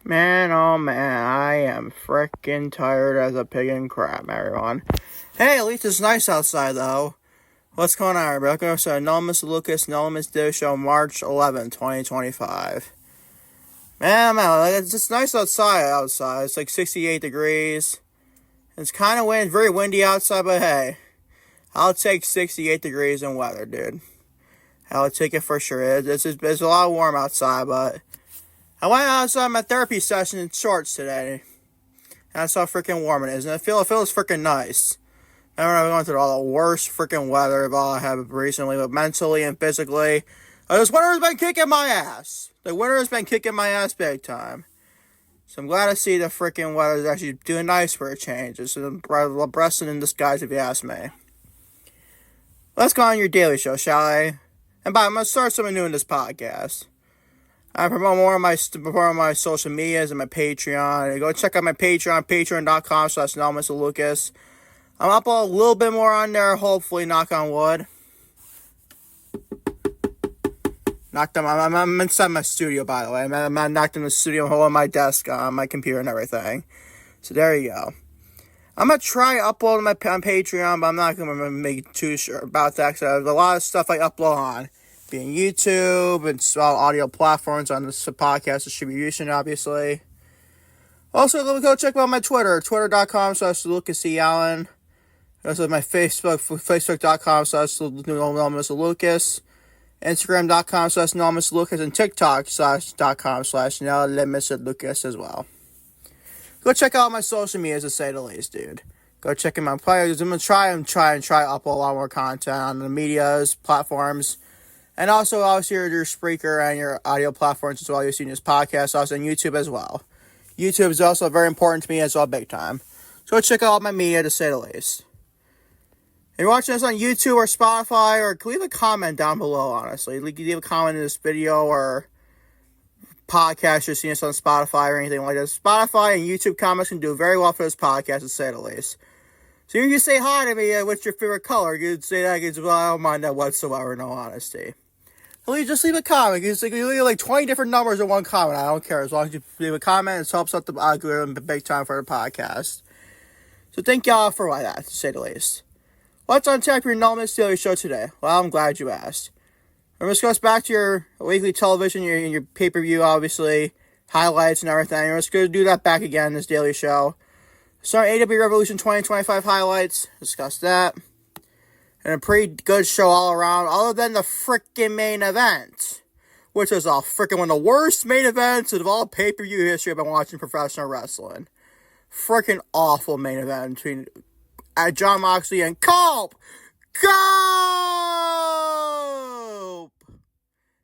Man, oh man, I am frickin' tired as a pig in crap, everyone. Hey, at least it's nice outside, though. What's going on, everybody? Welcome to Anonymous Lucas, Anonymous Div Show, March 11, 2025. Man, it's just nice outside. It's like 68 degrees. It's kind of very windy outside, but hey, I'll take 68 degrees and weather, dude. I'll take it for sure. It's a lot warm outside, but I went outside my therapy session in shorts today. And that's how freaking warm it is. And it feels freaking nice. Remember, I was going through all the worst freaking weather of all I have recently, but mentally and physically. This winter has been kicking my ass. The winter has been kicking my ass big time. So I'm glad to see the freaking weather is actually doing nice for a change. It's a blessing in disguise, if you ask me. Let's go on your daily show, shall I? And I'm going to start something new in this podcast. I promote more of my social medias and my Patreon. Go check out my Patreon, patreon.com/AnonymousLucas. I'm up a little bit more on there, hopefully, knock on wood. I'm inside my studio, by the way. I'm not knocked in the studio, I'm holding my desk on my computer and everything. So there you go. I'm going to try uploading on Patreon, but I'm not going to make too sure about that, because there's a lot of stuff I upload on. Being YouTube and all audio platforms on this podcast distribution, obviously. Also, go check out my Twitter, twitter.com/LucasEAllen. Also, my Facebook, facebook.com/AnonymousLucas. Instagram.com/AnonymousLucas. And TikTok.com/NLDS as well. Go check out my social media, to say the least, dude. Go check in my players. I'm going to try to upload a lot more content on the medias, platforms. And also, obviously, your Spreaker and your audio platforms as well. You're seeing this podcast, also on YouTube as well. YouTube is also very important to me as well, big time. So go check out my media, to say the least. If you're watching this on YouTube or Spotify, or leave a comment down below, honestly. Leave a comment in this video or podcast you're seeing us on Spotify or anything like that. Spotify and YouTube comments can do very well for this podcast, to say the least. So you can say hi to me, what's your favorite color? You can say that, well, I don't mind that whatsoever, in all honesty. Just leave a comment. You leave like 20 different numbers in one comment. I don't care. As long as you leave a comment, it helps out the algorithm big time for the podcast. So thank y'all for that, to say the least. What's on tap for your Anonymous Daily Show today? Well, I'm glad you asked. We're going to go back to your weekly television, your pay-per-view, obviously, highlights and everything. We're just going to do that back again in this daily show. So AEW Revolution 2025 highlights. Discuss that. And a pretty good show all around, other than the freaking main event, which is freaking one of the worst main events of all pay-per-view history I've been watching professional wrestling. Freaking awful main event between Jon Moxley and Cope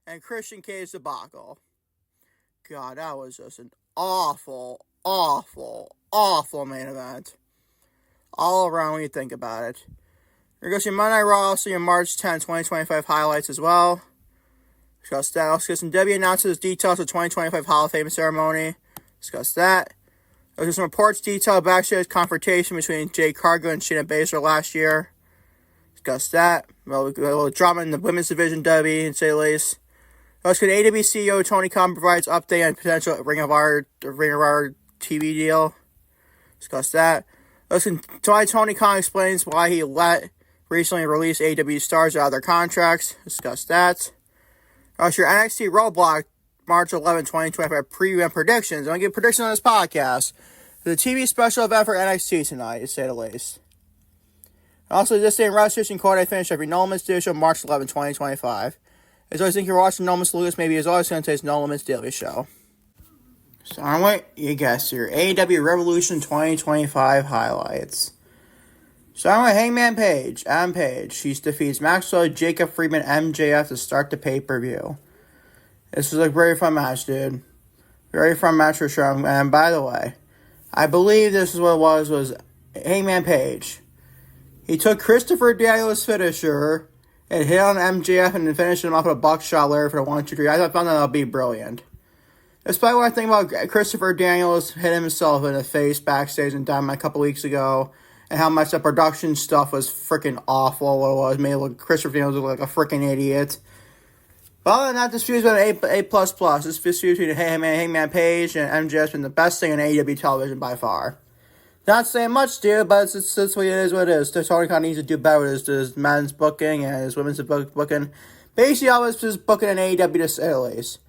and Christian Cage debacle. God, that was just an awful, awful, awful main event. All around when you think about it. We're going to see Monday Night Raw, also your March 10, 2025 highlights as well. Discuss that. Also get some W announces, details of the 2025 Hall of Fame ceremony. Discuss that. There's some reports detail backstage confrontation between Jade Cargill and Shayna Baszler last year. Discuss that. A little drama in the women's division, W, and say the least. Also, AEW CEO Tony Khan provides update on potential Ring of Honor TV deal. Discuss that. Listen, Tony Khan explains why he let recently released AEW stars out of their contracts. Discuss that. Also, your NXT Roadblock, March 11, 2025 preview and predictions. I'm going to give predictions on this podcast. The TV special event for NXT tonight, to say the least. Also, this day in registration code, I finished every Anonymous Daily Show, March 11, 2025. As always, think you're watching Anonymous Lucas, maybe as always, going to taste Anonymous Daily Show. So, on what you guessed, your AEW Revolution 2025 highlights. So, I'm with Hangman Page, Adam Page. He defeats Maxwell, Jacob Friedman, MJF to start the pay-per-view. This was a very fun match, dude. Very fun match for sure. And by the way, I believe this is what it was Hangman Page. He took Christopher Daniels' finisher and hit on MJF and then finished him off with a buckshot later for the 1, 2, 3. I found that would be brilliant. Despite what I think about Christopher Daniels hit himself in the face backstage in Dynamite a couple weeks ago, and how much the production stuff was freaking awful, what it was, made Christopher Daniels look like a freaking idiot. But other than that, this feud's been an A++. This feud between Hangman Page and MJF has been the best thing on AEW television by far. Not saying much, dude, but it's what it is. Tony Khan needs to do better with his men's booking and his women's booking. Basically, always just booking in AEW to say the least.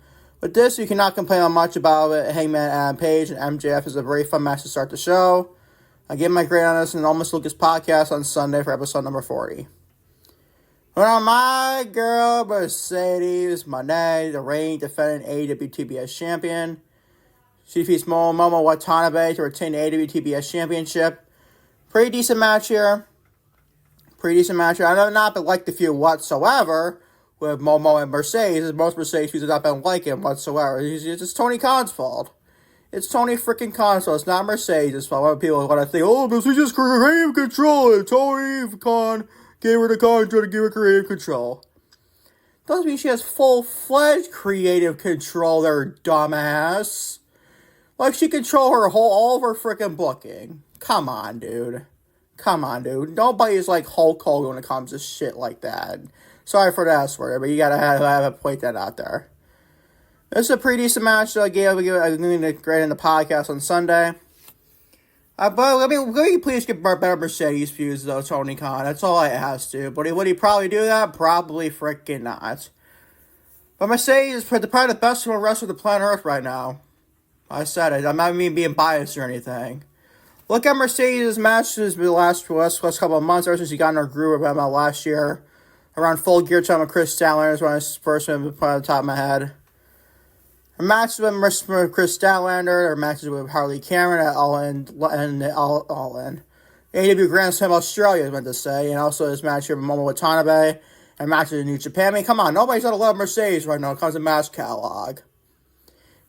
With this, you cannot complain on much about it. Hangman Page and MJF is a very fun match to start the show. I give my grade on this in the Almost Lucas podcast on Sunday for episode number 40. Well, my girl Mercedes Moné, the reigning defending AEW TBS champion. She defeats Momo Watanabe to retain the AEW TBS Championship. Pretty decent match here. I have not been like the feud whatsoever with Momo and Mercedes. Most Mercedes feuds have not been liking whatsoever. It's Tony Khan's fault. It's Tony freaking Khan's fault. It's not Mercedes' fault. When people want to think, oh, Mercedes just creative control. And Tony Khan gave her the contract to give her creative control. Doesn't mean she has full-fledged creative control there, dumbass. Like, she control all of her freaking booking. Come on, dude. Nobody's like Hulk Hogan when it comes to shit like that. Sorry for the S word, but you gotta have to point that out there. This is a pretty decent match that I gave a grade in the podcast on Sunday. But let me please get better Mercedes feuds, though, Tony Khan. That's all I asked, dude. But would he probably do that? Probably freaking not. But Mercedes is probably the best wrestler on the planet Earth right now. I said it. I'm not even being biased or anything. Look at Mercedes' matches the last couple of months, ever since he got in our groove about last year. Around Full Gear time with Chris Statlander is when I first put on the top of my head. Her matches with Chris Statlander, her matches with Harley Cameron at All In. AEW Grand Slam Australia is meant to say, and also his match here with Momo Watanabe, and matches in New Japan. I mean, come on, nobody's gonna love Mercedes right now when it comes to match catalog.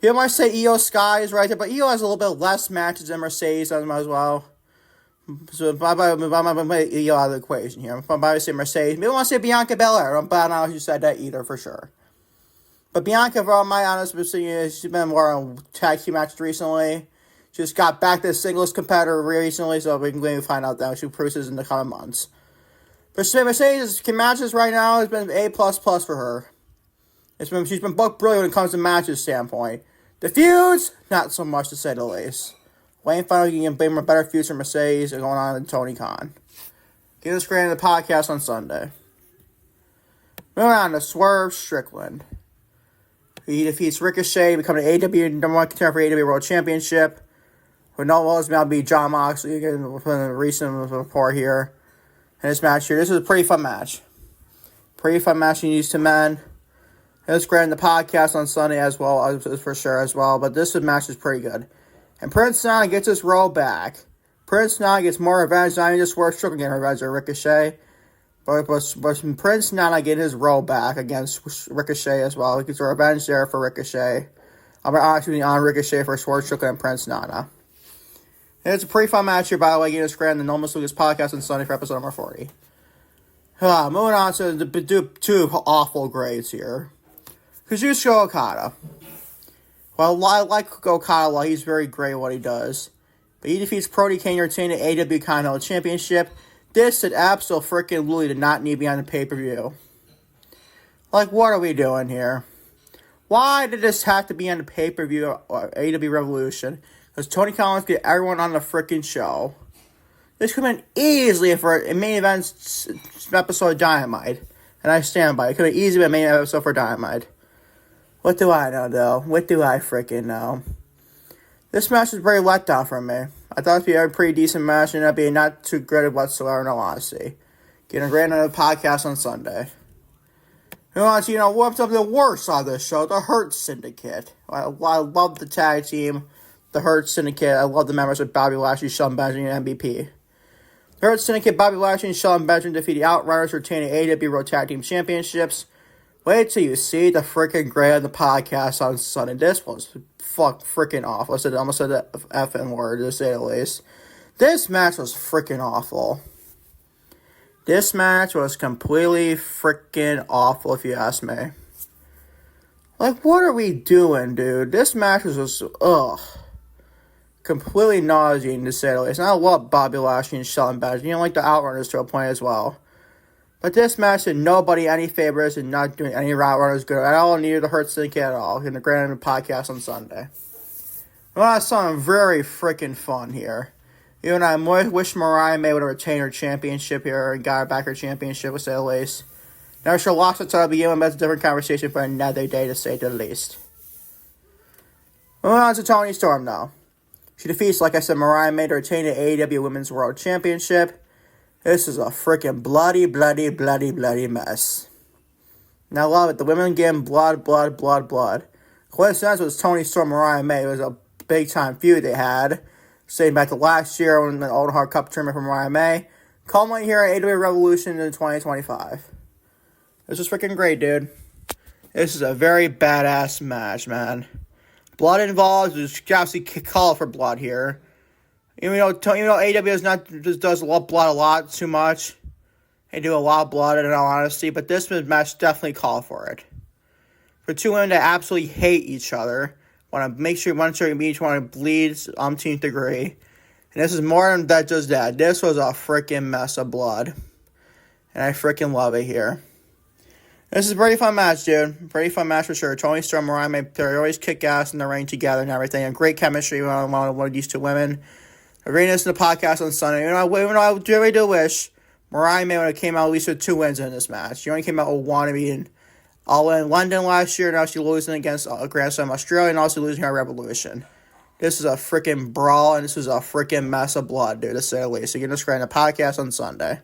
You might say Io Sky is right there, but Io has a little bit less matches than Mercedes as well. So if I make Io out of the equation here, if I say Mercedes, maybe I want to say Bianca Belair. I'm bad now who said that either for sure. But Bianca, for all my honest opinion, she's been more on tag team matches recently. She just got back to the singles competitor recently, so we can maybe find out that she produces in the coming months. But Mercedes' matches right now has been A++ for her. She's been booked brilliant when it comes to matches standpoint. The feuds, not so much to say the least. Wayne finally can bring more better feuds for Mercedes going on than Tony Khan. Give this grade in the podcast on Sunday. Moving on to Swerve Strickland. He defeats Ricochet, becoming the AEW number one contender for AEW World Championship. With no loss, now be John Moxley. Again, a recent report here. In this match here, this is a pretty fun match. Pretty fun match in used to men. It's great in the podcast on Sunday as well, for sure as well. But this match is pretty good. And Prince Nana gets his role back. Prince Nana gets more revenge. Not even just Swerve Strickland getting revenge on Ricochet. But Prince Nana getting his role back against Ricochet as well. He gets a revenge there for Ricochet. I'm actually on Ricochet for Swerve Strickland and Prince Nana. And it's a pretty fun match here, by the way. Getting this grand in the Almost Lucas podcast on Sunday for episode number 40. Moving on to the two awful grades here. Kazuchika Okada. Well, I like Okada a lot. He's very great at what he does. But he defeats Brody King to retain the AEW Continental Championship. This did absolutely did not need to be on the pay-per-view. Like, what are we doing here? Why did this have to be on the pay-per-view or AEW Revolution? Because Tony Khan wants to get everyone on the freaking show. This could have been easily for a main event episode of Dynamite. And I stand by it. It could have easily been a main episode for Dynamite. What do I know, though? What do I freaking know? This match was very letdown for me. I thought it would be a pretty decent match and it'd be not too good whatsoever, in all honesty. Getting a great on the podcast on Sunday. What's up the worst on this show? The Hurt Syndicate. I love the tag team, the Hurt Syndicate. I love the members of Bobby Lashley, Shelton Benjamin, and MVP. The Hurt Syndicate, Bobby Lashley, and Shelton Benjamin defeat the Outrunners, retaining AEW World Tag Team Championships. Wait till you see the freaking grade on the podcast on Sunday. This was freaking awful. I almost said the effing word, to say the least. This match was freaking awful. This match was completely freaking awful, if you ask me. Like, what are we doing, dude? This match was just, completely nauseating, to say the least. And I love Bobby Lashley and Shelton Benjamin. You know, like the Outrunners to a point as well. But this match did nobody any favors and not doing any route runners good at all. Neither the Hurt Syndicate at all. In the Grand podcast on Sunday. We want something very freaking fun here. Even I wish Mariah May would have retained her championship here and got her back her championship with the least. Never should have lost it to the beginning, but that's a different conversation for another day to say the least. Moving on to Toni Storm now. She defeats, like I said, Mariah May to retain the AEW Women's World Championship. This is a freaking bloody mess. And I love it. The women getting blood. Coincidence was Toni Storm and Mariah May. It was a big-time feud they had. Staying back to last year when the Old Hard Cup tournament for Mariah May. Culminating here at AEW Revolution in 2025. This is freaking great, dude. This is a very badass match, man. Blood involved. There's obviously call for blood here. Even though AEW does blood a lot too much. They do a lot of blood, in all honesty. But this match definitely called for it. For two women that absolutely hate each other. Want to make sure each one bleeds umpteenth degree. And this is more than that just that. This was a freaking mess of blood. And I freaking love it here. This is a pretty fun match, dude. Pretty fun match for sure. Toni Storm and Mariah May, they always kick ass in the ring together and everything. And great chemistry with one of these two women. Agreeing this in the podcast on Sunday. Even though I really do wish Mariah May would have came out at least with 2 wins in this match. She only came out with 1 being all in London last year. Now she's losing against Grand Slam Australia and also losing her Revolution. This is a freaking brawl and this is a freaking mess of blood, dude, to say the least. So you're going to screen the podcast on Sunday.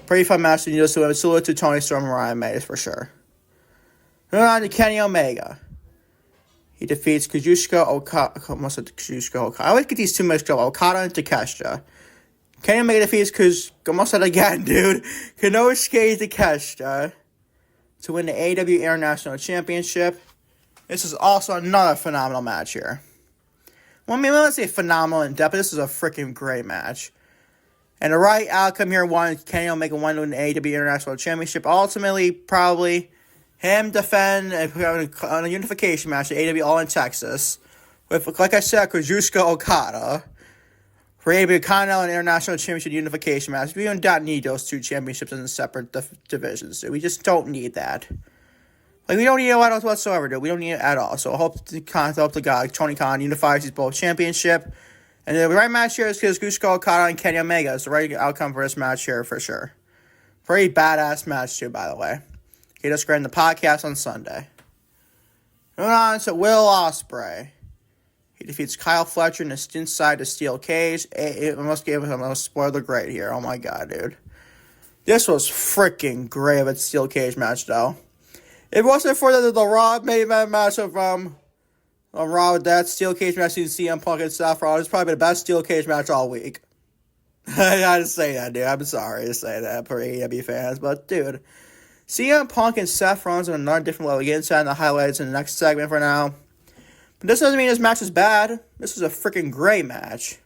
Pretty fun match. And you just salute to Toni Storm and Mariah May for moving on to Kenny Omega. He defeats Kazuchika Okada. I always get these two mixed up. Okada and Takeshita. Kenny Omega defeats almost again, dude. Konosuke Takeshita to win the AEW International Championship. This is also another phenomenal match here. Well, I mean, let's say phenomenal in depth, but this is a freaking great match. And the right outcome here won. Kenny Omega won to win the AEW International Championship. Ultimately, probably him defend on a unification match at AEW All in Texas with, like I said, Kazuchika Okada for AEW Continental and International Championship unification match. We don't need those 2 championships in separate divisions, dude. We just don't need that. Like, we don't need it whatsoever, dude. We don't need it at all. So I hope the God, Tony Khan unifies these both championship. And the right match here is Kazuchika Okada and Kenny Omega. It's the right outcome for this match here, for sure. Pretty badass match, too, by the way. Get us in the podcast on Sunday. Moving on to Will Ospreay. He defeats Kyle Fletcher inside the steel cage. I must give him a spoiler grade here. Oh, my God, dude. This was freaking great of a steel cage match, though. If it wasn't for the Raw main event match of Raw with that steel cage match in CM Punk and Seth Rollins, it's probably the best steel cage match all week. I gotta say that, dude. I'm sorry to say that for AEW fans, but dude, CM Punk and Seth Rollins on another different level. Get inside the highlights in the next segment for now. But this doesn't mean this match is bad. This is a freaking great match.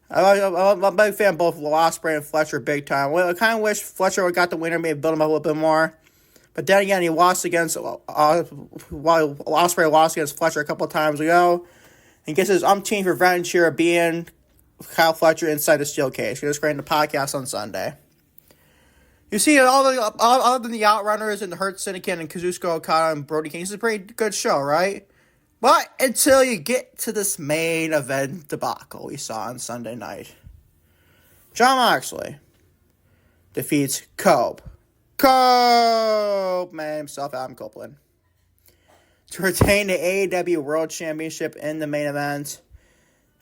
I'm a big fan of both Ospreay and Fletcher big time. I kind of wish Fletcher would have got the winner, maybe build him up a little bit more. But then again, he lost against Ospreay lost against Fletcher a couple of times ago. And gets his umpteenth revenge here of being Kyle Fletcher inside the steel cage. We're just going to the podcast on Sunday. You see, other than the Outrunners and the Hurt Syndicate and Kazuchika Okada and Brody King, this is a pretty good show, right? But until you get to this main event debacle we saw on Sunday night. Jon Moxley defeats Cope man himself, Adam Copeland, to retain the AEW World Championship in the main event.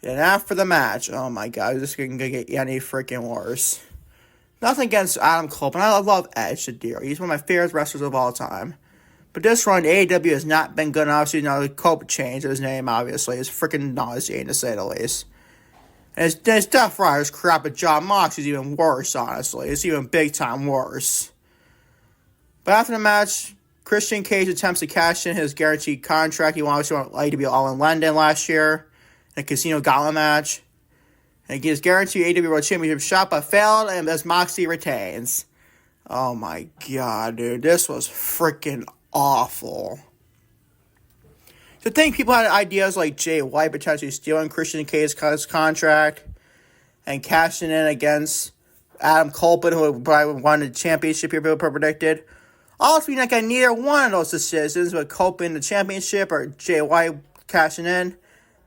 And after the match, oh my God, this isn't going to get any freaking worse. Nothing against Adam Copeland. I love Edge to dear. He's one of my favorite wrestlers of all time. But this run, AEW has not been good enough. So, Cope changed his name, obviously. It's freaking nauseating, to say the least. And his Death Rider's crap at Jon Moxley's even worse, honestly. It's even big time worse. But after the match, Christian Cage attempts to cash in his guaranteed contract. He wanted to AEW All in London last year in a Casino Gala match. And he gets guaranteed AEW World Championship shot, but failed, and as Moxley retains. Oh my God, dude. This was freaking awful. To think people had ideas like Jay White potentially stealing Christian Cage's contract and cashing in against Adam Copeland, who probably won the championship here, people predicted. Also, you're not getting neither one of those decisions, with Copeland the championship or Jay White cashing in.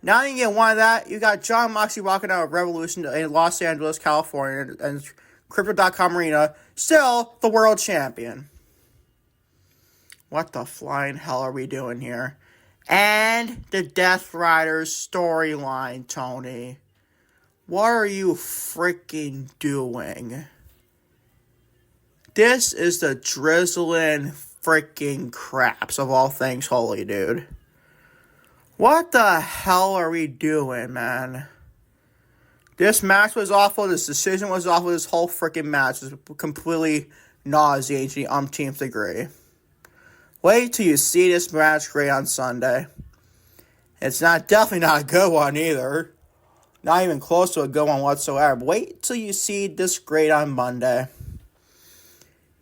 Now you get one of that. You got Jon Moxley walking out of Revolution in Los Angeles, California, and Crypto.com Arena, still the world champion. What the flying hell are we doing here? And the Death Riders storyline, Tony. What are you freaking doing? This is the drizzling freaking craps of all things holy, dude. What the hell are we doing, man? This match was awful. This decision was awful. This whole freaking match is completely nauseating to the umpteenth degree. Wait till you see this match great on Sunday. It's definitely not a good one either. Not even close to a good one whatsoever. But wait till you see this great on Monday.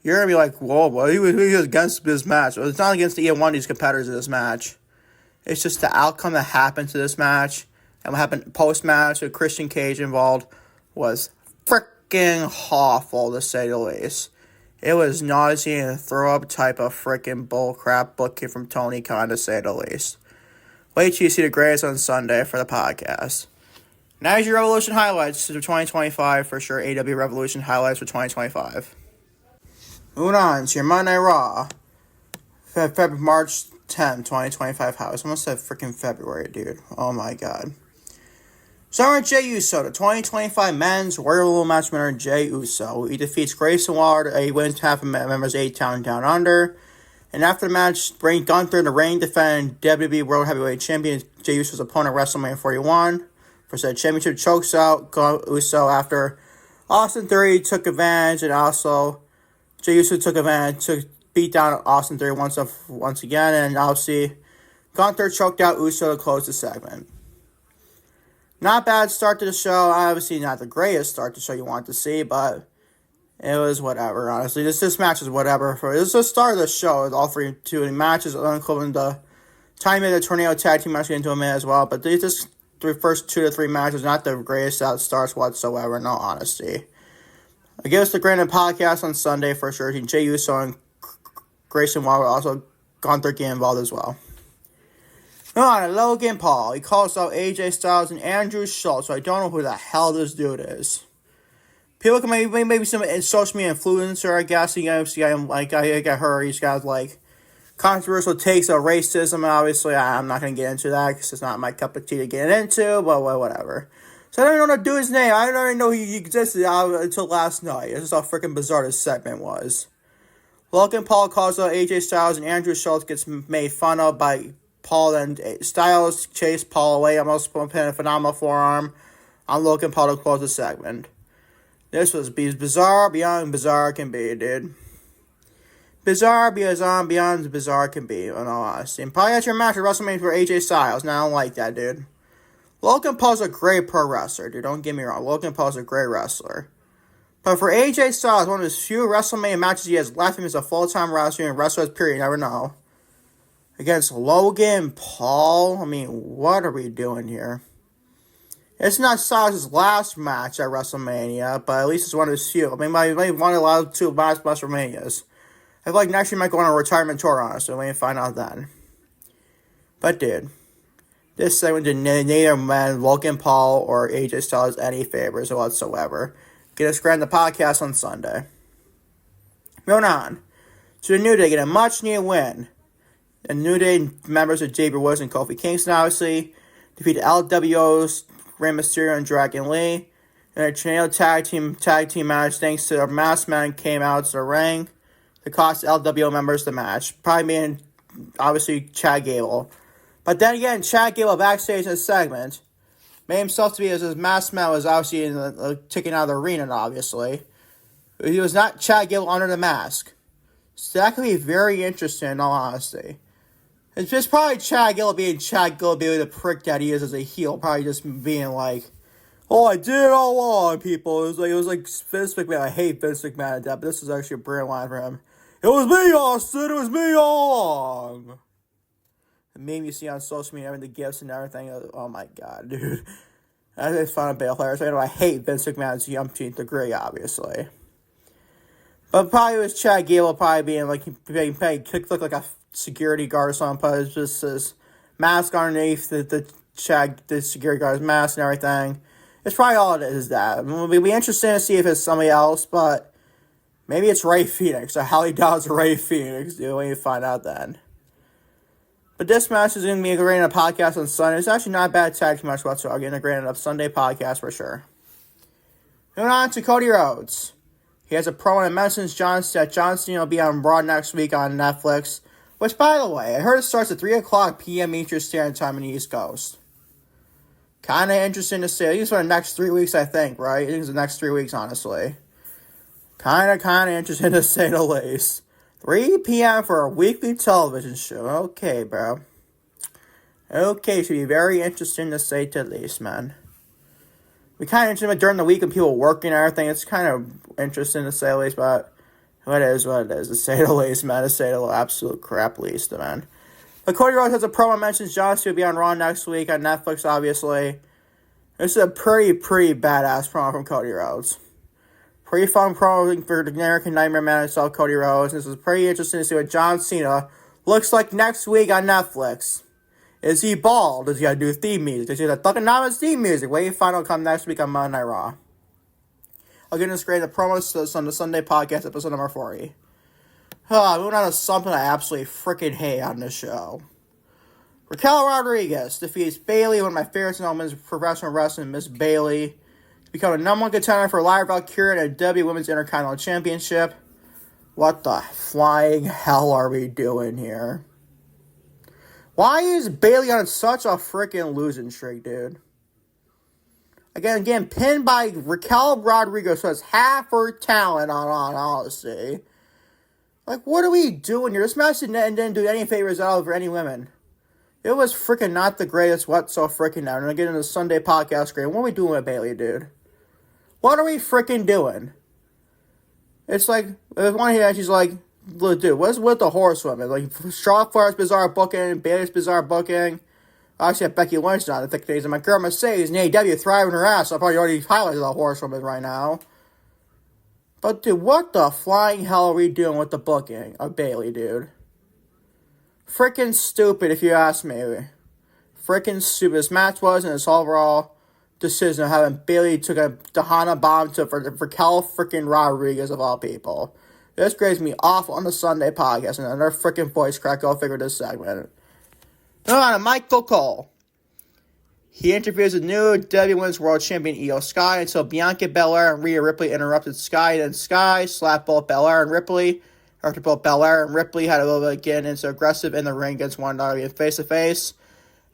You're going to be like, whoa, well, he was against this match. Well, it's not against either one of these competitors in this match. It's just the outcome that happened to this match and what happened post-match with Christian Cage involved was freaking awful, to say the least. It was nauseating and throw-up type of freaking bullcrap booking from Tony Khan, to say the least. Wait till you see the greatest on Sunday for the podcast. Now is your Revolution highlights for 2025 for sure. AEW Revolution highlights for 2025. Moving on to your Monday Night Raw. March 10, 2025 highlights. I almost said freaking February, dude. Oh my god. Starting Jey Uso, the 2025 Men's Royal Rumble match winner Jey Uso. He defeats Grayson Waller. He wins half of members 8 Town Down Under. And after the match, bring Gunther in the ring, defending WWE World Heavyweight Champion Jey Uso's opponent at WrestleMania 41. For said championship, chokes out Uso after Austin Theory took advantage, and also Jey Uso took advantage to beat down Austin Theory once again, and obviously Gunther choked out Uso to close the segment. Not bad start to the show. Obviously not the greatest start to the show you want to see, but it was whatever, honestly. This match is whatever. This is the start of the show. All two matches, including the time of the Tornado Tag Team match, get into a minute as well. But the first 2 to 3 matches, not the greatest starts whatsoever, in all honesty. I give us the Granted podcast on Sunday for sure. Jey Uso and Grayson Waller, also Gunther get involved as well. On Logan Paul, he calls out AJ Styles and Andrew Schultz, so I don't know who the hell this dude is. People can maybe some social media influencer, I guess. I heard he's got like controversial takes of racism. Obviously, I'm not going to get into that because it's not my cup of tea to get into, but whatever. So I don't even know the dude's name. I don't even know he existed until last night. This is how freaking bizarre this segment was. Logan Paul calls out AJ Styles and Andrew Schultz gets made fun of by Paul, and Styles chased Paul away. Almost putting a phenomenal forearm on Logan Paul to close the segment. This was bizarre beyond bizarre can be, dude. Bizarre beyond bizarre can be, in all honesty. And probably at your match at WrestleMania for AJ Styles. Now, I don't like that, dude. Logan Paul's a great pro wrestler, dude. Don't get me wrong. Logan Paul's a great wrestler. But for AJ Styles, one of his few WrestleMania matches he has left him as a full-time wrestler and wrestler, period, you never know. Against Logan Paul? I mean, what are we doing here? It's not Styles' last match at WrestleMania, but at least it's one of his few. I mean, he might want to allow 2 last WrestleManias. I feel like next year he might go on a retirement tour, honestly. We can find out then. But, dude, this segment did neither man Logan Paul or AJ Styles any favors whatsoever. Get us Granted the podcast on Sunday. Moving on to the New Day, get a much-needed win. The New Day members of Xavier Woods and Kofi Kingston, obviously, defeated LWO's Rey Mysterio and Dragon Lee. And a tornado tag team match, thanks to their masked man, came out to the ring to cost LWO members the match. Probably being, obviously, Chad Gable. But then again, Chad Gable backstage in the segment made himself to be as his masked man was obviously taken out of the arena, obviously. He was not Chad Gable under the mask. So that could be very interesting, in all honesty. It's just probably Chad Gable being the prick that he is as a heel. Probably just being like, oh, I did it all along, people. It was like Vince McMahon. I hate Vince McMahon at that, but this is actually a brilliant line for him. It was me, Austin. It was me all along. The meme you see on social media, the gifts and everything. Oh my god, dude. I just find a bit hilarious. I know I hate Vince McMahon's the umpteenth degree, obviously. But probably with Chad Gable probably being like, he look like a security guard or something, put just his mask underneath the security guard's mask and everything. It's probably all it is that. It'll be interesting to see if it's somebody else, but maybe it's Ray Phoenix. Or Holly Dawes or Ray Phoenix. Dude, we need to find out then. But this match is going to be integrated in a podcast on Sunday. It's actually not a bad tag team match whatsoever. Getting integrated in a Sunday podcast for sure. Moving on to Cody Rhodes. He has a promo that mentions John Cena will be on Raw next week on Netflix. Which, by the way, I heard it starts at 3 o'clock p.m. Eastern Standard Time on the East Coast. Kind of interesting to see. At least for the next 3 weeks, I think, right? I think it's the next 3 weeks, honestly. Kind of interesting to say the least. 3 p.m. for a weekly television show. Okay, bro. Okay, should be very interesting to say the least, man. We kind of interesting during the week when people working and everything. It's kind of interesting to say the least, but what it is, to say the least, man. To say the absolute crap least, man. But Cody Rhodes has a promo mentions John Cena will be on Raw next week on Netflix, obviously. This is a pretty badass promo from Cody Rhodes. Pretty fun promo for the American Nightmare Man himself, Cody Rhodes. This is pretty interesting to see what John Cena looks like next week on Netflix. Is he bald? Does he gotta do theme music? Does he have fucking Nama's theme music? Wait, final come next week on Monday Night Raw. I'll get into the promos on the Sunday podcast, episode number 40. Moving on to something I absolutely freaking hate on this show. Raquel Rodriguez defeats Bayley, one of my favorites in all men's professional wrestling, Miss Bayley, to become a number one contender for Lyra Valkyria and a W Women's Intercontinental Championship. What the flying hell are we doing here? Why is Bayley on such a freaking losing streak, dude? Again, pinned by Raquel Rodriguez, who has half her talent on honesty. Like, what are we doing here? This match didn't do any favors at all for any women. It was freaking not the greatest whatsoever freaking now. And I get into the Sunday podcast screen. What are we doing with Bayley, dude? What are we freaking doing? It's like, there's one here, she's like, look, dude, what's with the horsewomen? Like, Charlotte Flair's bizarre booking, Bayley's bizarre booking. Obviously, I have Becky Lynch on the thick days, and my girl Mercedes and AEW thriving her ass. I've probably already highlighted the horsewomen right now. But, dude, what the flying hell are we doing with the booking of Bayley, dude? Freaking stupid, if you ask me. Freaking stupid. This match was, and its overall decision of having Bayley took a Dahana bomb to for Raquel freaking Rodriguez, of all people. This grades me off on the Sunday podcast, and another freaking voice crack. Go figure this segment. Moving on to Michael Cole. He interviews the new WWE Women's World Champion Io Sky until Bianca Belair and Rhea Ripley interrupted Sky. Then Sky slapped both Belair and Ripley. After both Belair and Ripley had a little bit getting into aggressive in the ring against one another face to face.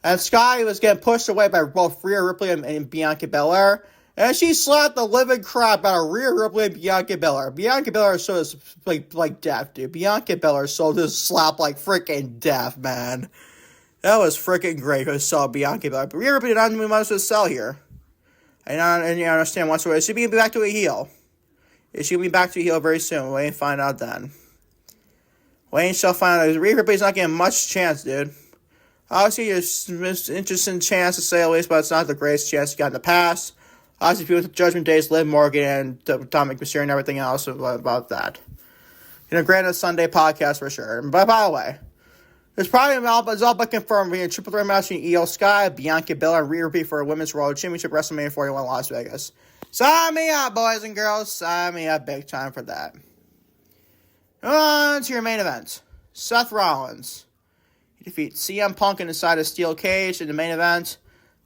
And Sky was getting pushed away by both Rhea Ripley and Bianca Belair. And she slapped the living crap out of Rhea Ripley and Bianca Belair. Bianca Belair is so like deaf, dude. Bianca Belair so just slapped like freaking deaf, man. That was freaking great. I saw Bianca Belair. But Rhea Ripley did not much to sell here. And you understand whatsoever. Is she being back to a heel? Is she going to be back to a heel very soon? Wait and find out then. Wait and shall find out. Rhea Ripley's not getting much chance, dude. Obviously, it's an interesting chance to say at least, but it's not the greatest chance you got in the past. Obviously, people with Judgment Days, Liv Morgan, and Dominic Mysterio and everything else about that. Granted, Sunday podcast for sure. But by the way, it's all but confirmed being a triple threat match between Io Sky, Bianca Belair, and Rhea Ripley for a Women's World Championship WrestleMania 41 Las Vegas. Sign me up, boys and girls. Sign me up big time for that. On to your main event. Seth Rollins. He defeats CM Punk inside a steel cage in the main event.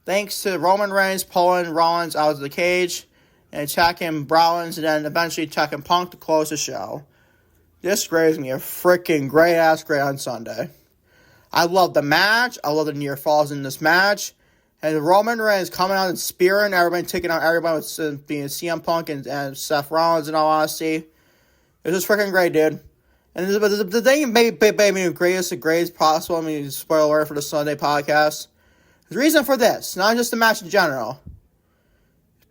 Thanks to Roman Reigns pulling Rollins out of the cage and attacking Rollins and then eventually attacking Punk to close the show. This grades me a freaking great-ass great on Sunday. I love the match. I love the near falls in this match. And Roman Reigns coming out and spearing everybody, taking out everybody with being CM Punk and Seth Rollins in all honesty. It was freaking great, dude. And the thing made me the greatest possible. I mean, spoiler alert for the Sunday podcast. The reason for this, not just the match in general.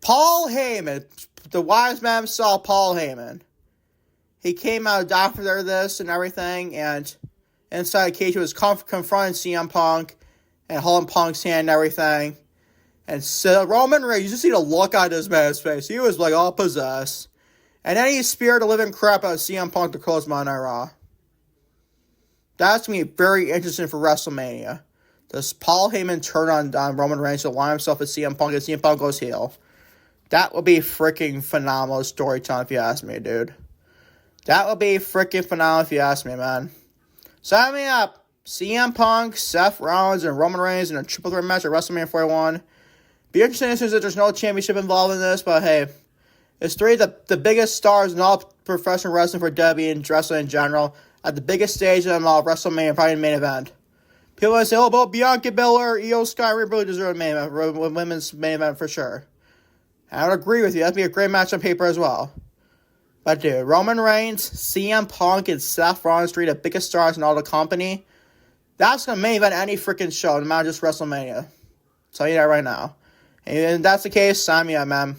Paul Heyman, the wise man himself, Paul Heyman. He came out after this and everything, and inside the cage he was confronting CM Punk and holding Punk's hand and everything. And so Roman Reigns, you just see the look on this man's face. He was like all possessed. And then he speared the living crap out of CM Punk to close Monday Night Raw. That's going to be very interesting for WrestleMania. Does Paul Heyman turn on Roman Reigns to align himself with CM Punk and CM Punk goes heel? That would be freaking phenomenal storytelling if you ask me, dude. That would be freaking phenomenal if you ask me, man. Sign me up. CM Punk, Seth Rollins, and Roman Reigns in a triple threat match at WrestleMania 41. Be interesting since there's no championship involved in this, but hey, it's three of the biggest stars in all professional wrestling for WWE and wrestling in general at the biggest stage of all WrestleMania, probably the main event. People want to say, oh, but Bianca Belair, Io Sky really deserve a main event, women's main event for sure. And I would agree with you. That'd be a great match on paper as well. But dude, Roman Reigns, CM Punk, and Seth Rollins, three of the biggest stars in all the company. That's going to main event any freaking show, no matter just WrestleMania. I'll tell you that right now. And if that's the case, sign me up, man.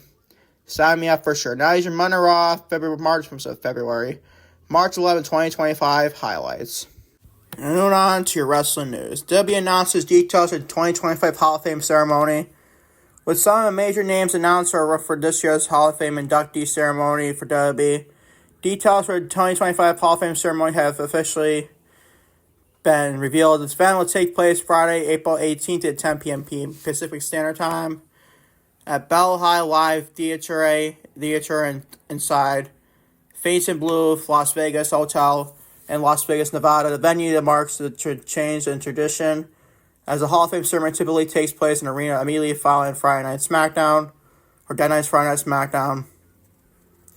Sign me up for sure. Now here's your Monday Raw, March 11, 2025 highlights. And moving on to your wrestling news. WWE announces details for the 2025 Hall of Fame ceremony. With some of the major names announced for this year's Hall of Fame inductee ceremony for WWE, details for the 2025 Hall of Fame ceremony have officially been revealed. This event will take place Friday, April 18th at 10 p.m. Pacific Standard Time at Bell High Live Theater inside Fates in Blue Las Vegas Hotel in Las Vegas, Nevada. The venue that marks the change in tradition, as the Hall of Fame ceremony typically takes place in an arena immediately following Friday Night SmackDown, or Dead Night's Friday Night SmackDown.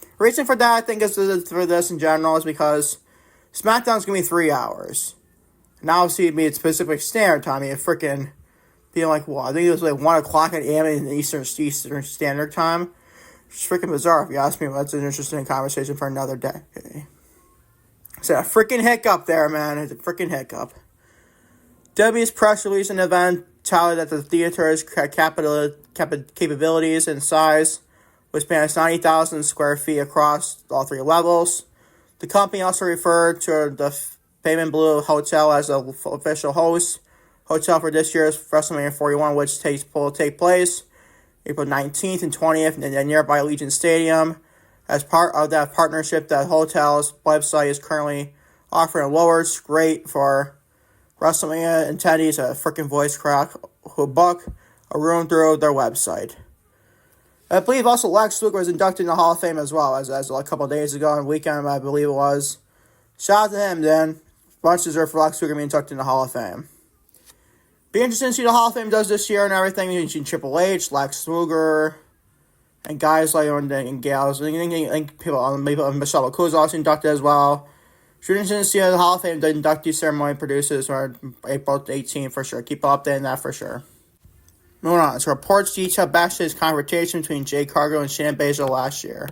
The reason for that, I think, for this in general, is because SmackDown's going to be 3 hours. And obviously, it's Pacific Standard Time. You're freaking being like, well, I think it was like 1 o'clock a.m. in Eastern Standard Time. It's freaking bizarre, if you ask me. That's an interesting conversation for another day. Okay. It's a freaking hiccup there, man. It's a freaking hiccup. WWE's press release and event touted that the theater's capabilities and size was spans 90,000 square feet across all 3 levels. The company also referred to the Payment Blue Hotel as the official host hotel for this year's WrestleMania 41, which will take place April 19th and 20th in the nearby Allegiant Stadium. As part of that partnership, the hotel's website is currently offering a lower rate for WrestleMania attendees, a freaking voice crack, who book a room through their website. I believe also Lex Luger was inducted in the Hall of Fame as well, as a couple of days ago on the weekend, I believe it was. Shout out to him, then. Much deserved for Lex Luger being inducted in the Hall of Fame. Be interesting to see what the Hall of Fame does this year and everything. You see Triple H, Lex Luger, and guys like and gals, and people, Michelle McCool is also inducted as well. It's interesting to see how the Hall of Fame, the inductee ceremony produces on April 18th for sure. Keep updating that for sure. Moving on. So reports detail backstage confrontation between Jade Cargill and Shayna Baszler last year.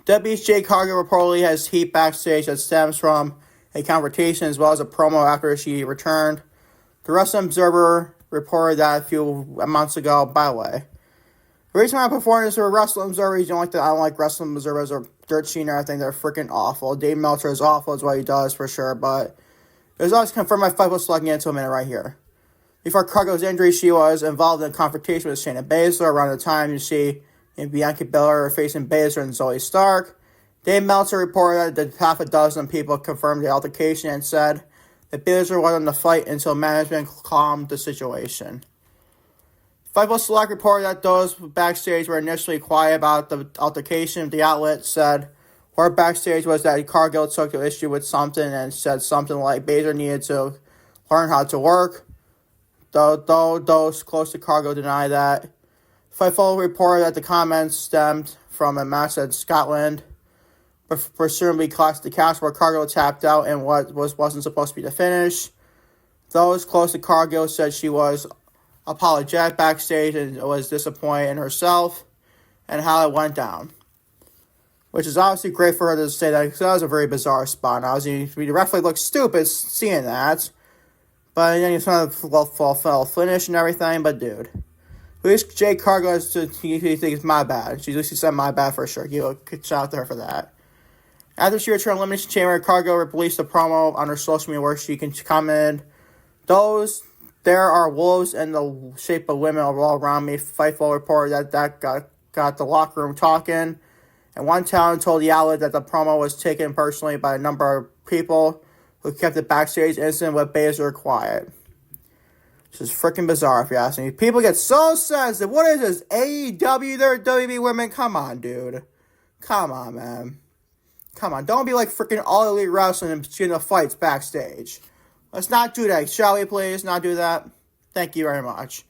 WWE's Jade Cargill reportedly has heat backstage that stems from a confrontation as well as a promo after she returned. The Wrestling Observer reported that a few months ago. By the way, the reason why I'm performing this for Wrestling Observer, I don't like Wrestling Observers or dirt sheet and everything. They're freaking awful. Dave Meltzer is awful, is what he does for sure. But it was always confirmed by Fight was slugging into a minute right here. Before Cargill's injury, she was involved in a confrontation with Shayna Baszler around the time you see Bianca Belair facing Baszler and Zoe Stark. Dave Meltzer reported that half a dozen people confirmed the altercation and said that Baszler wasn't in the fight until management calmed the situation. Fightful Select reported that those backstage were initially quiet about the altercation. The outlet said word backstage was that Cargill took the issue with something and said something like Baszler needed to learn how to work. Though those close to Cargill deny that. Fightful reported that the comments stemmed from a match in Scotland, presumably cost the cash where Cargill tapped out and wasn't supposed to be the finish. Those close to Cargill said she was apologetic backstage and was disappointed in herself and how it went down. Which is obviously great for her to say that, because that was a very bizarre spot. Obviously, the referee looked stupid seeing that. But then it's not a full finish and everything, but dude. At least Jade Cargill he thinks it's my bad. She said my bad for sure. Shout out to her for that. After she returned to Elimination Chamber, Cargill released a promo on her social media where she commented, those There are wolves in the shape of women all around me. Fightful reported that got the locker room talking. And one talent told the outlet that the promo was taken personally by a number of people who kept the backstage incident with Baszler quiet. This is freaking bizarre if you ask me. People get so sensitive. What is this? AEW? They're WWE women? Come on, dude. Come on, man. Come on. Don't be like freaking All Elite Wrestling and getting the fights backstage. Let's not do that. Shall we please not do that? Thank you very much.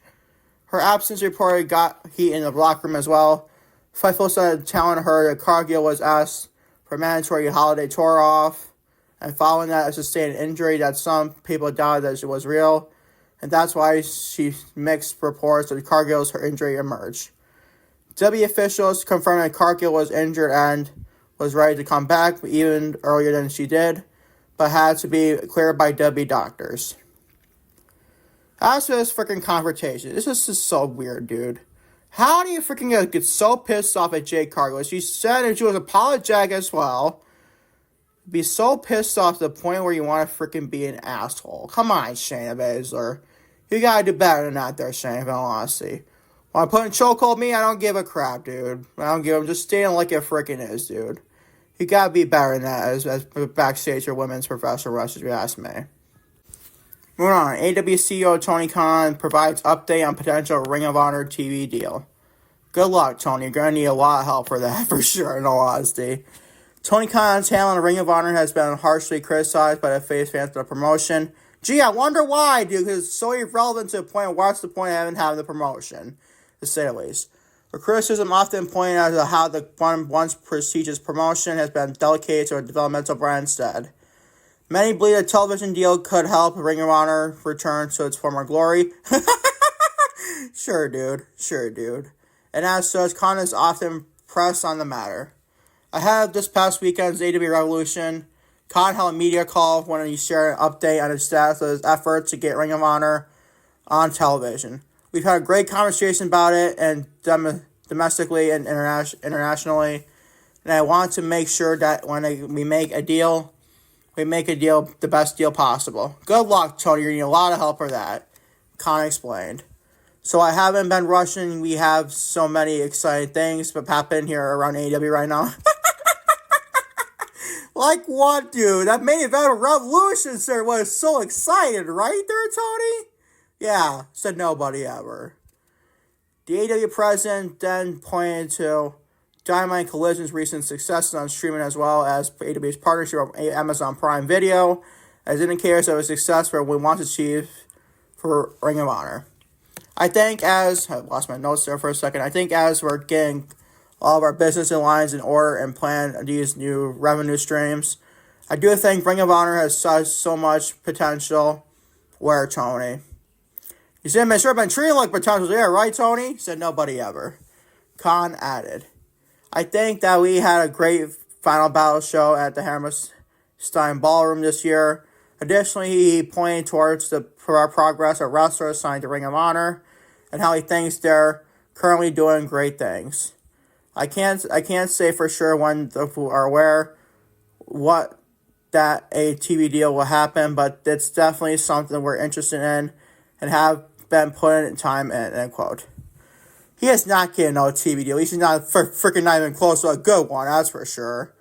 Her absence reported got heat in the locker room as well. Fightful started telling her that Cargill was asked for a mandatory holiday tour off. And following that, a sustained injury that some people doubted that it was real. And that's why she mixed reports that Cargill's her injury emerged. W officials confirmed that Cargill was injured and was ready to come back even earlier than she did, but had to be cleared by W doctors. As for this freaking confrontation, this is just so weird, dude. How do you freaking get so pissed off at Jade Cargill? She said and she was apologetic as well. Be so pissed off to the point where you want to freaking be an asshole. Come on, Shayna Baszler. You gotta do better than that there, Shayna, in all honesty. Want to put in chokehold me? I don't give a crap, dude. I don't give a... Just stand like it freaking is, dude. You gotta be better than that as backstage or women's professional wrestlers, if you ask me. Moving on. AEW CEO Tony Khan provides update on potential Ring of Honor TV deal. Good luck, Tony. You're gonna need a lot of help for that, for sure, in all honesty. Tony Khan's talent in Ring of Honor has been harshly criticized by the face fans of the promotion. Gee, I wonder why, dude, because it's so irrelevant to the point of what's the point of having the promotion, to say the least. The criticism often pointed out to how the once prestigious promotion has been delegated to a developmental brand instead. Many believe a television deal could help Ring of Honor return to its former glory. Sure, dude. And as such, Khan is often pressed on the matter. Ahead of this past weekend's AEW Revolution, Khan held a media call when he shared an update on his status of his efforts to get Ring of Honor on television. We've had a great conversation about it, and domestically and internationally, and I want to make sure that when we make a deal, the best deal possible. Good luck, Tony. You're going to need a lot of help for that, Khan explained. So I haven't been rushing. We have so many exciting things that happen here around AEW right now. Like what, dude? That main event of Revolution sir was so excited, right there, Tony? Yeah, said nobody ever. The AEW president then pointed to Dynamite Collision's recent successes on streaming as well as AEW's partnership with Amazon Prime Video as indicators of a success for what we want to achieve for Ring of Honor. I lost my notes there for a second. I think as we're getting all of our business lines in order and plan these new revenue streams, I do think Ring of Honor has so much potential. Where, Tony? You said, man, sure, I've been treating like potential there, right, Tony? Said nobody ever. Khan added, I think that we had a great final battle show at the Hammerstein Ballroom this year. Additionally, he pointed towards the progress of wrestlers signed to Ring of Honor and how he thinks they're currently doing great things. I can't say for sure when who are aware what that a TV deal will happen, but it's definitely something we're interested in and have been putting time in, end quote. He is not getting no TV deal. He's not freaking not even close to a good one, that's for sure.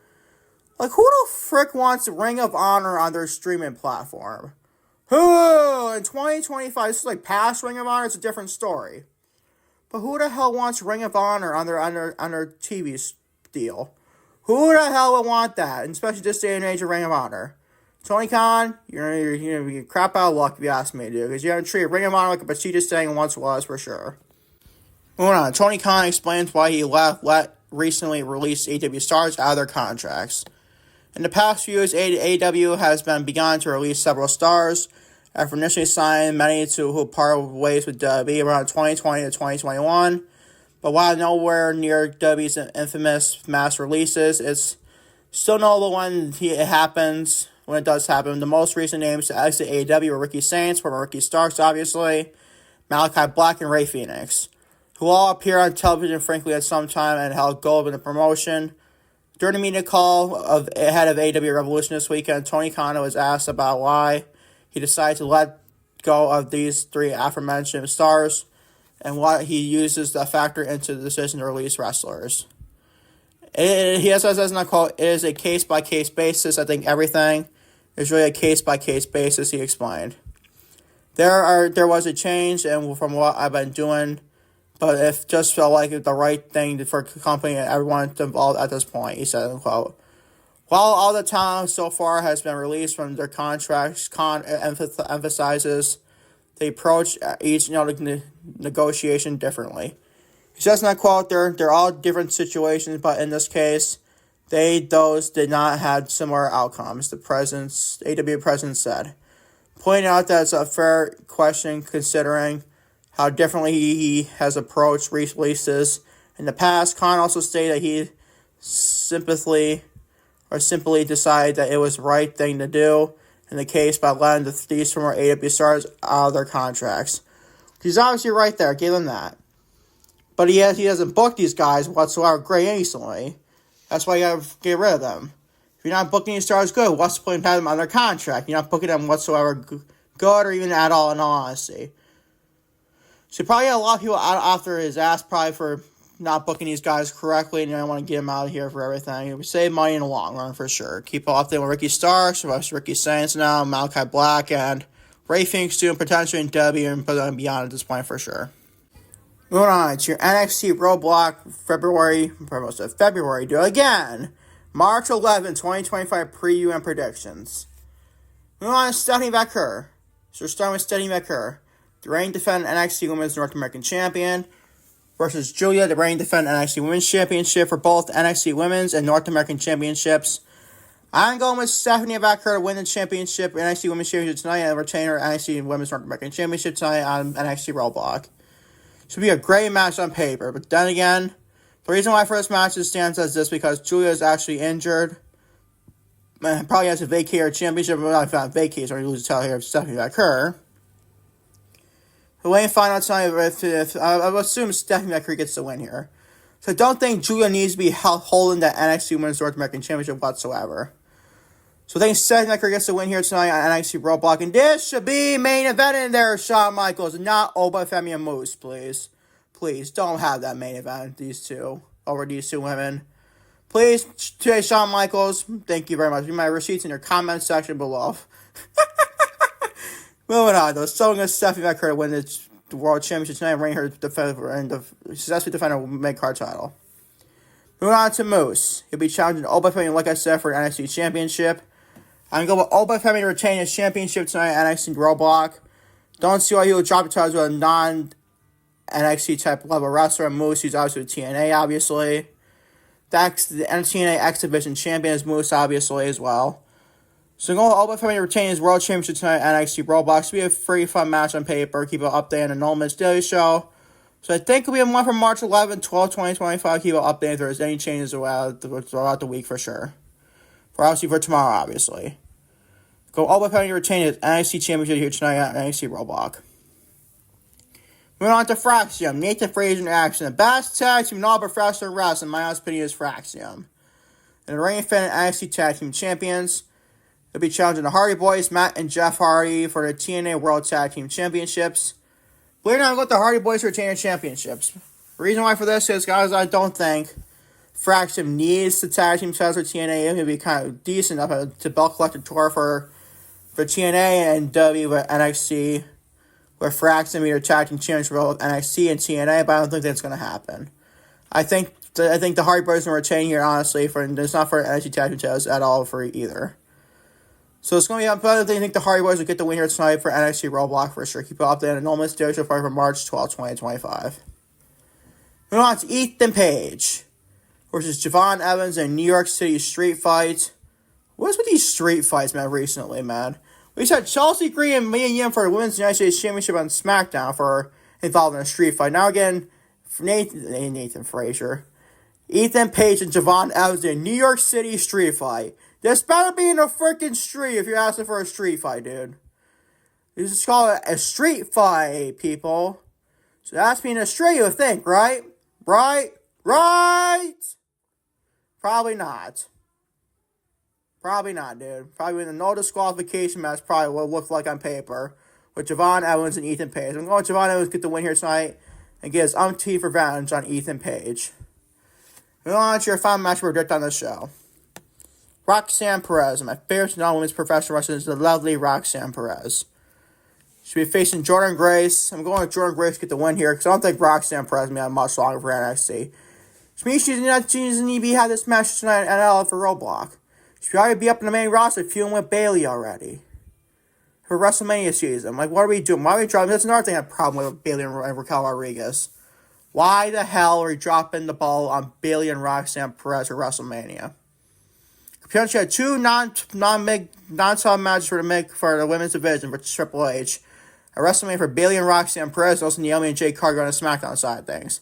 Like, who the frick wants Ring of Honor on their streaming platform? Who? In 2025, this is like past Ring of Honor, it's a different story. But who the hell wants Ring of Honor on their TV deal? Who the hell would want that? And especially this day and age of Ring of Honor. Tony Khan, you're going to crap out of luck if you ask me, dude. Because you're going to treat Ring of Honor like a prestigious thing once was, for sure. Moving on. Tony Khan explains why he let recently released AEW stars out of their contracts. In the past few years, AEW has begun to release several stars after initially signing many who parted ways with WWE around 2020 to 2021. But while nowhere near WWE's infamous mass releases, it's still notable when it happens, when it does happen. The most recent names to exit AEW were Ricky Saints, former Ricky Starks, obviously, Malachi Black, and Ray Phoenix, who all appear on television, frankly, at some time and held gold in the promotion. During the media call ahead of AEW Revolution this weekend, Tony Khan was asked about why he decided to let go of these three aforementioned stars and what he uses to factor into the decision to release wrestlers. He says, as I quote, it is a case-by-case basis. I think everything is really a case-by-case basis, he explained. There was a change and from what I've been doing, but it just felt like the right thing for the company and everyone involved at this point, he said, quote. While all the talent so far has been released from their contracts, Khan emphasizes they approach each negotiation differently. He says, and I quote, they're all different situations, but in this case, those did not have similar outcomes, the AEW president said. Pointing out that it's a fair question considering how differently he has approached releases in the past. Khan also stated that he simply decided that it was the right thing to do in the case by letting these former AEW stars out of their contracts. He's obviously right there, give him that. But he doesn't book these guys whatsoever great instantly. That's why you gotta get rid of them. If you're not booking these stars good, what's the point of having them on their contract? You're not booking them whatsoever good or even at all, in all honesty. So probably had a lot of people out after his ass probably for not booking these guys correctly, and I want to get him out of here for everything. It would save money in the long run for sure. Keep up there with Ricky Starks, Ricky Saints now, Malachi Black, and Ray Fink doing potentially in W and beyond at this point for sure. Moving on to your NXT Roadblock February, do it again. March 11, 2025 preview and predictions. Moving on to Stephanie Becker. So we're starting with Stephanie Becker, the reigning defending NXT Women's North American Champion, versus Julia, the reigning defending NXT Women's Championship for both NXT Women's and North American Championships. I'm going with Stephanie Becker to win the championship, NXT Women's Championship tonight, and retain her NXT Women's North American Championship tonight on NXT Roadblock. Should be a great match on paper, but then again, the reason why for this match stands as this because Julia is actually injured. Probably has to vacate her championship, but not vacate, so we lose the title here of Stephanie Becker. We'll wait and find out tonight if I would assume Stephanie Becker gets the win here. So I don't think Julia needs to be holding the NXT Women's North American Championship whatsoever. So I think Stephanie Becker gets the win here tonight on NXT Roadblock. And this should be main event in there, Shawn Michaels, and not Oba, Femi, and Moose, please. Please, don't have that main event, these two, over these two women. Please, today, Shawn Michaels, thank you very much. Leave my receipts in your comment section below. Moving on, though. So I'm going to Stephanie Becker to win the World Championship tonight and reign her successfully defend her mid-card title. Moving on to Moose. He'll be challenging Oba Femi, like I said, for an NXT Championship. I'm going to go with Oba Femi to retain his championship tonight at NXT Roadblock. Don't see why he would drop the titles with a non-NXT type level wrestler. Moose, he's obviously with TNA, obviously. That's the TNA X Division champion is Moose, obviously, as well. So I'm going to Oba Femi to retain his World Championship tonight at NXT Roadblock. Should be a free, fun match on paper. Keep it updated on the No Minutes Daily Show. So I think it'll be a one from March 11, 12, 2025. Keep it updated if there's any changes throughout the week for sure. For tomorrow, obviously. Go Oba Femi to retain his NXT Championship here tonight at NXT Roadblock. Moving on to Fraxium. Nathan Frazier in action. The best tag team in all professional wrestling, in my honest opinion, is Fraxium. And the reigning defending NXT Tag Team Champions. They'll be challenging the Hardy Boys, Matt and Jeff Hardy, for the TNA World Tag Team Championships. Believe it or not, I'm going to the Hardy Boys to retain their championships. The reason why for this is, guys, I don't think Fraxium needs the tag team titles for TNA. It would be kind of decent enough to belt collector tour for TNA and W with NXT, where Fraxium either tag team champions for both NXT and TNA, but I don't think that's going to happen. I think the Hardy Boys will retain here, honestly, it's not for NXT tag team titles at all for either. So it's going to be, I think the Hardy Boys will get the win here tonight for NXT Roadblock for sure. Keep it updated on No Minutes Daily Show for March 12, 2025. Moving on to Ethan Page versus Javon Evans in New York City street fight. What's with these street fights, man, recently, man? We had Chelsea Green and Mia Yim for the Women's United States Championship on SmackDown for involved in a street fight. Now again, Nathan Frazier, Ethan Page and Javon Evans in New York City street fight. This better be in a freaking street if you're asking for a street fight, dude. You just call it a street fight, people. So that's being a street, you would think, right? Right? Probably not. Probably not, dude. Probably with a no disqualification match, probably what it looked like on paper. with Javon Owens and Ethan Page. I'm going with Javon Owens to get the win here tonight and get his umpteenth revenge on Ethan Page. Moving on to your final match we predict on the show. Roxanne Perez. My favorite non-women's professional wrestler is the lovely Roxanne Perez. She'll be facing Jordan Grace. I'm going with Jordan Grace to get the win here because I don't think Roxanne Perez will be on much longer for NXT. Which means she doesn't need to have this match tonight at NL for Roadblock. She should already be up in the main roster feuding with Bayley already. For WrestleMania season. Like, what are we doing? Why are we dropping? That's another thing I have a problem with Bayley and Raquel Rodriguez. Why the hell are we dropping the ball on Bayley and Roxanne Perez for WrestleMania? She had two non-title matches for the women's division for Triple H. At WrestleMania for Bayley and Roxanne Perez, also Naomi and Jade Cargill on the SmackDown side of things.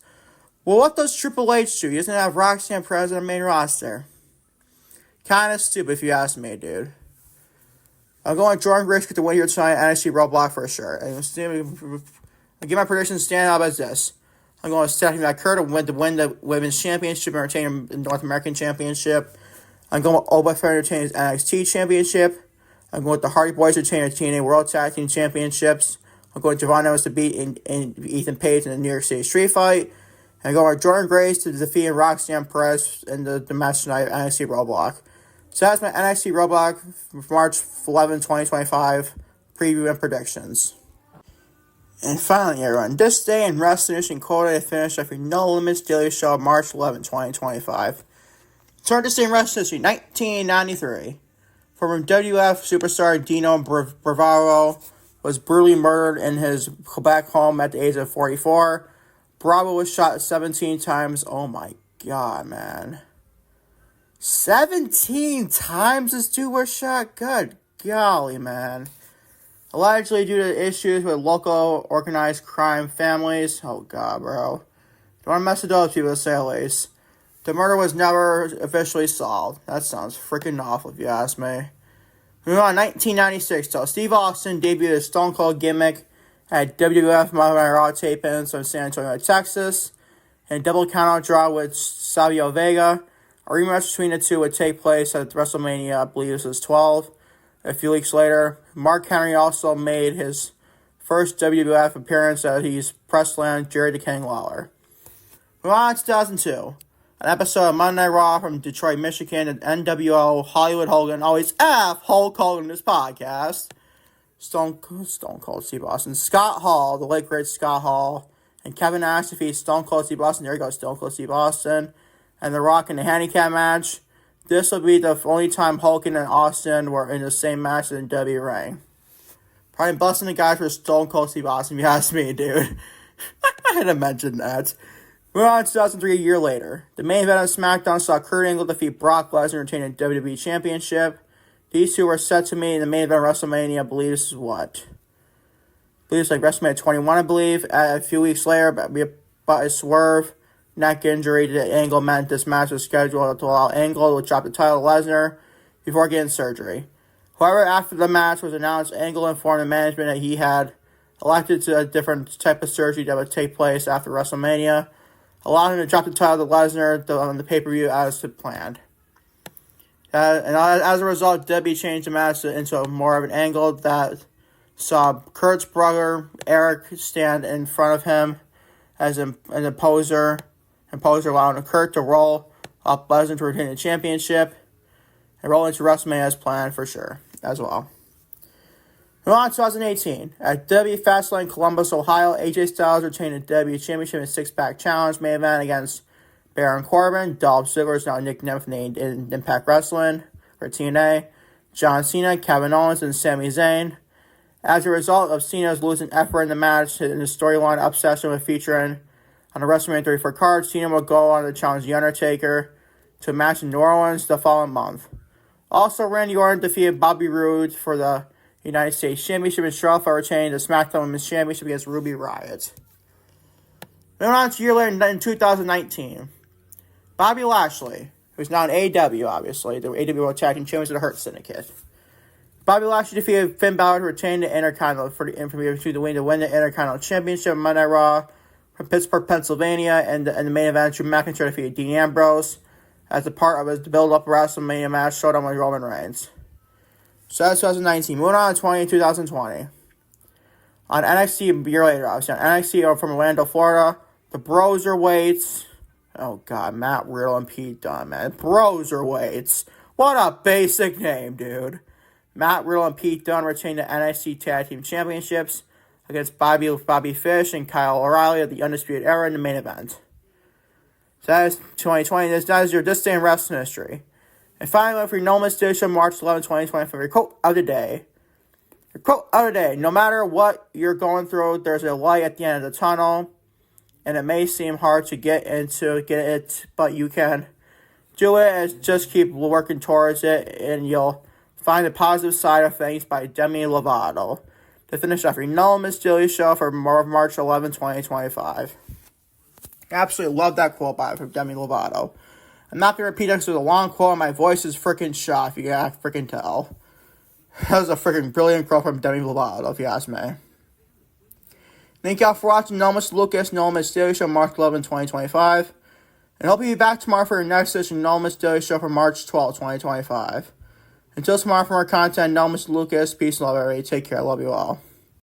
Well, what does Triple H do? He doesn't have Roxanne Perez on the main roster. Kind of stupid if you ask me, dude. I'm going with Jordan Grace to get the win here tonight at NXT Roadblock for sure. I'll give my predictions stand up as this. I'm going with Stephanie McCurdy to win the Women's Championship and retain the North American Championship. I'm going with Oba Fire to retain his NXT Championship. I'm going with the Hardy Boys to retain their TNA World Tag Team Championships. I'm going with Javon Owens to beat Ethan Page in the New York City Street Fight. And I'm going with Jordan Grace to defeat Roxanne Perez in the match tonight at NXT Roadblock. So that's my NXT Roadblock for March 11, 2025 preview and predictions. And finally, everyone, this day in wrestling history quoted to finish off your No Limits Daily Show March 11, 2025. Turn this day in wrestling history, 1993. Former WWF superstar Dino Bravo was brutally murdered in his Quebec home at the age of 44. Bravo was shot 17 times. Oh my god, man. 17 times this dude was shot? Good golly, man. Allegedly due to issues with local organized crime families. Oh god, bro. Don't want to mess with those people, to say the least. The murder was never officially solved. That sounds freaking awful if you ask me. Moving on, 1996, though. Steve Austin debuted his Stone Cold gimmick at WWF Raw tapings in San Antonio, Texas. And a double countout draw with Savio Vega. A rematch between the two would take place at WrestleMania, I believe this was 12. A few weeks later, Mark Henry also made his first WWF appearance as he's Pressland Jerry the King Lawler. Moving on to 2002. An episode of Monday Night Raw from Detroit, Michigan, and NWO Hollywood Hogan, always F Hulk Hogan in this podcast. Stone Cold Steve Austin, Scott Hall, the late great Scott Hall, and Kevin Nash defeats Stone Cold Steve Austin. There you go, Stone Cold Steve Austin. And The Rock in the handicap match. This will be the only time Hogan and Austin were in the same match in W ring. Probably busting the guys for Stone Cold Steve Austin, if you ask me, dude. I had to mention that. Moving on to 2003, a year later. The main event of SmackDown saw Kurt Angle defeat Brock Lesnar and retain the WWE Championship. These two were set to meet in the main event of WrestleMania. I believe this is what? I believe it's like WrestleMania 21, I believe. A few weeks later, but a swerve, neck injury to Angle meant this match was scheduled to allow Angle to drop the title to Lesnar before getting surgery. However, after the match was announced, Angle informed the management that he had elected to a different type of surgery that would take place after WrestleMania, allowing him to drop the title to Lesnar on the pay-per-view as planned. And as a result, WWE changed the match into more of an angle that saw Kurt's brother, Eric, stand in front of him as an opposer, allowing Kurt to roll up Lesnar to retain the championship and roll into WrestleMania as planned for sure, as well. Moving on to 2018. At WWE Fastlane Columbus, Ohio, AJ Styles retained the WWE Championship in a six-pack challenge main event against Baron Corbin. Dolph Ziggler is now nicknamed from the Impact Wrestling for TNA. John Cena, Kevin Owens, and Sami Zayn. As a result of Cena's losing effort in the match and the storyline obsession with featuring on the WrestleMania 34 card, Cena will go on to challenge The Undertaker to a match in New Orleans the following month. Also, Randy Orton defeated Bobby Roode for the United States Championship and Charlotte retaining the SmackDown Women's Championship against Ruby Riott. Moving on to a year later in 2019. Bobby Lashley, who's now in AEW, obviously, the AEW World Tag Team Champions of the Hurt Syndicate. Bobby Lashley defeated Finn Balor to retain the Intercontinental to win the Intercontinental Championship on Monday Night Raw from Pittsburgh, Pennsylvania, and the main event, Drew McIntyre defeated Dean Ambrose as a part of his build-up WrestleMania match showdown with Roman Reigns. So that's 2019. Moving on to 2020. On NXT, a year later, obviously, on NXT from Orlando, Florida, the Broserweights. Oh, God, Matt Riddle and Pete Dunne, man. Broserweights. What a basic name, dude. Matt Riddle and Pete Dunne retained the NXT Tag Team Championships against Bobby Fish and Kyle O'Reilly of the Undisputed Era in the main event. So that is 2020. That is your This Day in Wrestling History. And finally, for your No Mistake Show, March 11, 2020, for your quote of the day. Your quote of the day. No matter what you're going through, there's a light at the end of the tunnel. And it may seem hard to get it, but you can do it and just keep working towards it, and you'll find the positive side of things by Demi Lovato. To finish off your No Mistake Show for March 11, 2025. Absolutely love that quote from Demi Lovato. I'm not going to repeat it because it was a long quote and my voice is freaking shot, if you can freaking tell. That was a freaking brilliant quote from Demi Lovato, if you ask me. Thank y'all for watching No Lucas, No Mistake Show, March 11, 2025. And hope you'll be back tomorrow for your next edition No Mistake Show for March 12, 2025. Until tomorrow for more content, No Lucas, peace and love, everybody. Take care. I love you all.